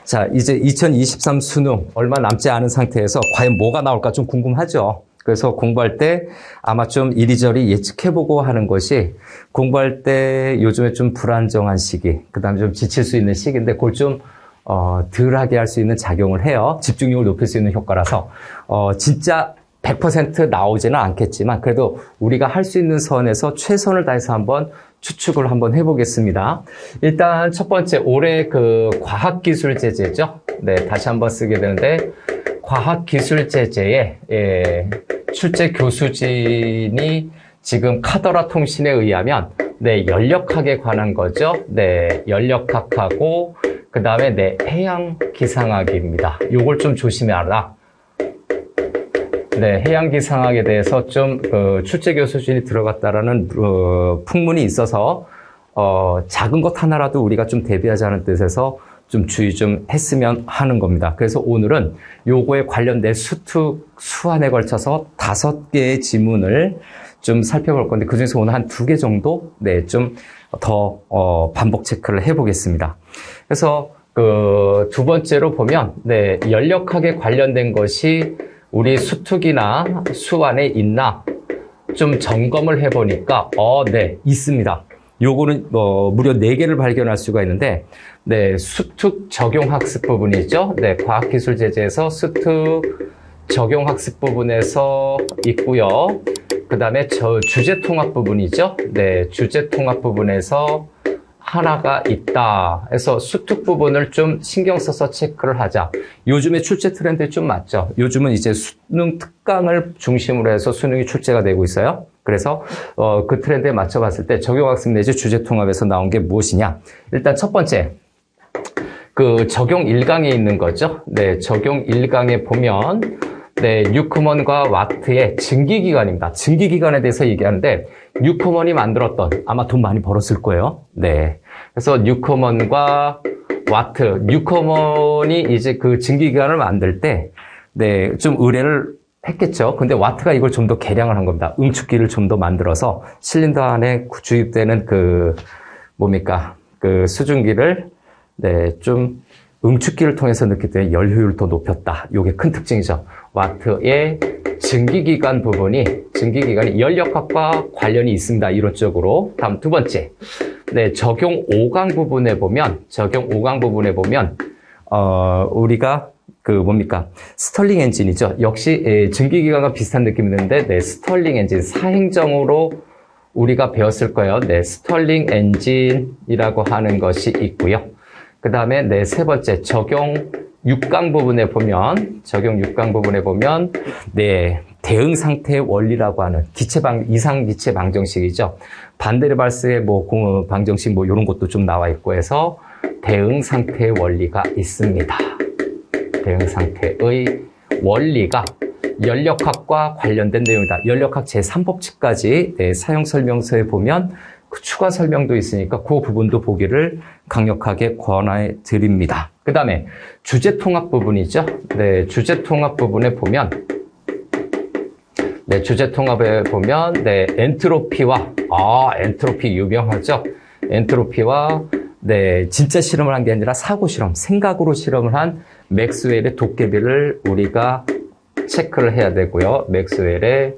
자, 이제 2023 수능 얼마 남지 않은 상태에서 과연 뭐가 나올까 좀 궁금하죠? 그래서 공부할 때 아마 좀 이리저리 예측해보고 하는 것이 공부할 때 요즘에 좀 불안정한 시기, 그 다음에 좀 지칠 수 있는 시기인데 그걸 좀 덜하게 할 수 있는 작용을 해요. 집중력을 높일 수 있는 효과라서 진짜 100% 나오지는 않겠지만 그래도 우리가 할 수 있는 선에서 최선을 다해서 한번 추측을 한번 해보겠습니다. 일단 첫 번째 올해 그 과학기술제재죠. 네, 다시 한번 쓰게 되는데 과학기술제재의 출제 교수진이 지금 카더라 통신에 의하면 네, 연력학에 관한 거죠. 네, 연력학하고 그 다음에 네, 해양기상학입니다. 요걸 좀 조심해라. 네, 해양기상학에 대해서 좀 출제 교수진이 들어갔다라는 풍문이 있어서 작은 것 하나라도 우리가 좀 대비하자는 뜻에서 좀 주의 좀 했으면 하는 겁니다. 그래서 오늘은 요거에 관련된 수특 수안에 걸쳐서 5개의 지문을 좀 살펴볼 건데 그중에서 오늘 한 2개 정도 네, 좀 더 반복 체크를 해보겠습니다. 그래서 두 번째로 보면 네, 연력학에 관련된 것이 우리 수특이나 수안에 있나 좀 점검을 해보니까 네, 있습니다. 요거는 무려 4개를 발견할 수가 있는데 네, 수특 적용학습 부분이죠. 네, 과학기술제재에서 수특 적용학습 부분에서 있고요. 그 다음에 주제통합 부분이죠. 네, 주제통합 부분에서 하나가 있다. 해서 수특 부분을 좀 신경 써서 체크를 하자. 요즘에 출제 트렌드에 좀 맞죠? 요즘은 이제 수능 특강을 중심으로 해서 수능이 출제가 되고 있어요. 그래서 그 트렌드에 맞춰 봤을 때 적용학습 내지 주제통합에서 나온 게 무엇이냐? 일단 첫 번째, 그 적용 1강에 있는 거죠. 네, 적용 1강에 보면 네, 뉴커먼과 와트의 증기기관입니다. 증기기관에 대해서 얘기하는데 뉴커먼이 만들었던 아마 돈 많이 벌었을 거예요. 네, 그래서 뉴커먼과 와트, 뉴커먼이 이제 그 증기기관을 만들 때 네, 좀 의뢰를 했겠죠. 근데 와트가 이걸 좀 더 개량을 한 겁니다. 응축기를 좀 더 만들어서 실린더 안에 주입되는 그 수증기를 네, 좀 응축기를 통해서 넣기 때문에 열 효율을 더 높였다. 이게 큰 특징이죠. 와트의 증기기관 부분이 연력학과 관련이 있습니다. 이론적으로. 다음 두 번째. 네, 적용 5강 부분에 보면 우리가 스털링 엔진이죠. 역시 증기기관과 비슷한 느낌이 있는데 네, 스털링 엔진 사행정으로 우리가 배웠을 거예요. 네, 스털링 엔진이라고 하는 것이 있고요. 그 다음에 네, 세 번째 적용 6강 부분에 보면 네, 대응 상태의 원리라고 하는 이상 기체 방정식이죠. 반데르발스의 방정식 이런 것도 좀 나와 있고 해서 대응 상태의 원리가 있습니다. 대응 상태의 원리가 연력학과 관련된 내용이다. 연력학 제3법칙까지 네, 사용 설명서에 보면 그 추가 설명도 있으니까 그 부분도 보기를 강력하게 권해 드립니다. 그 다음에 주제통합 부분이죠. 네, 주제통합 부분에 보면 네, 엔트로피와 엔트로피 유명하죠. 엔트로피와 네, 진짜 실험을 한 게 아니라 사고 실험, 생각으로 실험을 한 맥스웰의 도깨비를 우리가 체크를 해야 되고요. 맥스웰의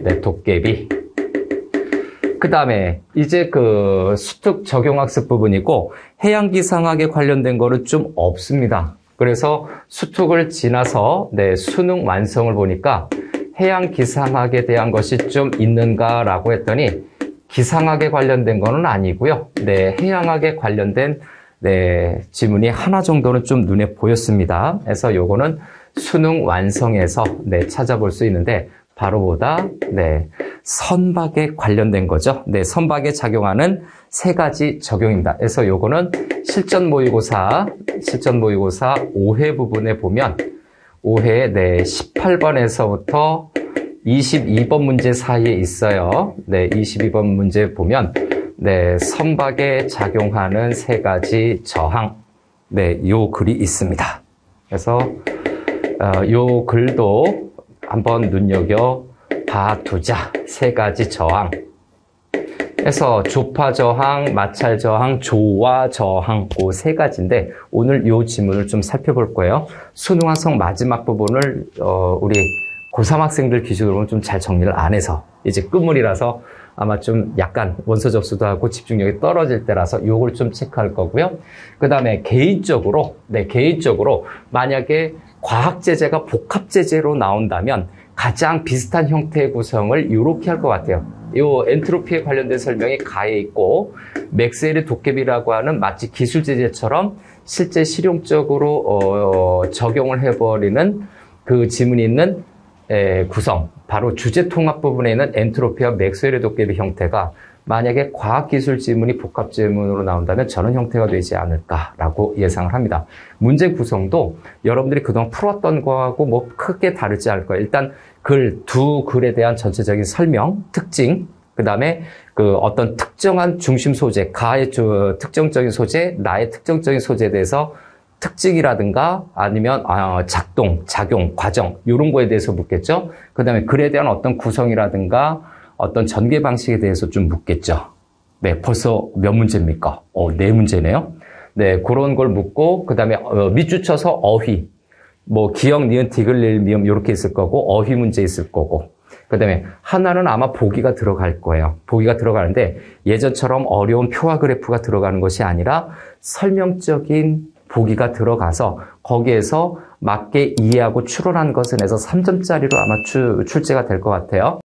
네, 도깨비. 그 다음에 이제 수특 적용학습 부분이고 해양기상학에 관련된 거는 좀 없습니다. 그래서 수특을 지나서 네, 수능 완성을 보니까 해양기상학에 대한 것이 좀 있는가라고 했더니 기상학에 관련된 거는 아니고요. 네, 해양학에 관련된 네, 지문이 하나 정도는 좀 눈에 보였습니다. 그래서 요거는 수능 완성에서 네, 찾아볼 수 있는데 바로 네, 선박에 관련된 거죠. 네, 선박에 작용하는 3가지 적용입니다. 그래서 요거는 실전 모의고사 5회 부분에 보면 5회 네, 18번에서부터 22번 문제 사이에 있어요. 네, 22번 문제 보면 네, 선박에 작용하는 3가지 저항. 네, 요 글이 있습니다. 그래서 요 글도 한번 눈여겨 봐두자. 3가지 저항. 해서 조파 저항, 마찰 저항, 조와 저항 그 세 가지인데 오늘 이 지문을 좀 살펴볼 거예요. 수능 완성 마지막 부분을 우리 고3 학생들 기준으로는 좀 잘 정리를 안 해서 이제 끝물이라서 아마 좀 약간 원서 접수도 하고 집중력이 떨어질 때라서 요걸 좀 체크할 거고요. 그 다음에 개인적으로 만약에 과학제재가 복합제재로 나온다면 가장 비슷한 형태의 구성을 이렇게 할 것 같아요. 요 엔트로피에 관련된 설명이 가에 있고 맥스웰의 도깨비라고 하는 마치 기술제재처럼 실제 실용적으로 적용을 해버리는 그 지문이 있는 구성, 바로 주제통합 부분에 있는 엔트로피와 맥스웰의 도깨비 형태가 만약에 과학기술 지문이 복합 지문으로 나온다면 저런 형태가 되지 않을까라고 예상을 합니다. 문제 구성도 여러분들이 그동안 풀었던 거하고 뭐 크게 다르지 않을 거예요. 일단 두 글에 대한 전체적인 설명, 특징, 그 다음에 그 어떤 특정한 중심 소재, 가의 특정적인 소재, 나의 특정적인 소재에 대해서 특징이라든가 아니면 작동, 작용, 과정 이런 거에 대해서 묻겠죠. 그 다음에 글에 대한 어떤 구성이라든가 어떤 전개 방식에 대해서 좀 묻겠죠. 네, 벌써 몇 문제입니까? 네 문제네요. 네, 그런 걸 묻고 그 다음에 밑줄쳐서 어휘, 뭐 기역, 니은, 디귿, 미음 이렇게 있을 거고 어휘 문제 있을 거고 그 다음에 하나는 아마 보기가 들어갈 거예요. 보기가 들어가는데 예전처럼 어려운 표와 그래프가 들어가는 것이 아니라 설명적인 보기가 들어가서 거기에서 맞게 이해하고 추론한 것을 해서 3점짜리로 아마 출제가 될 것 같아요.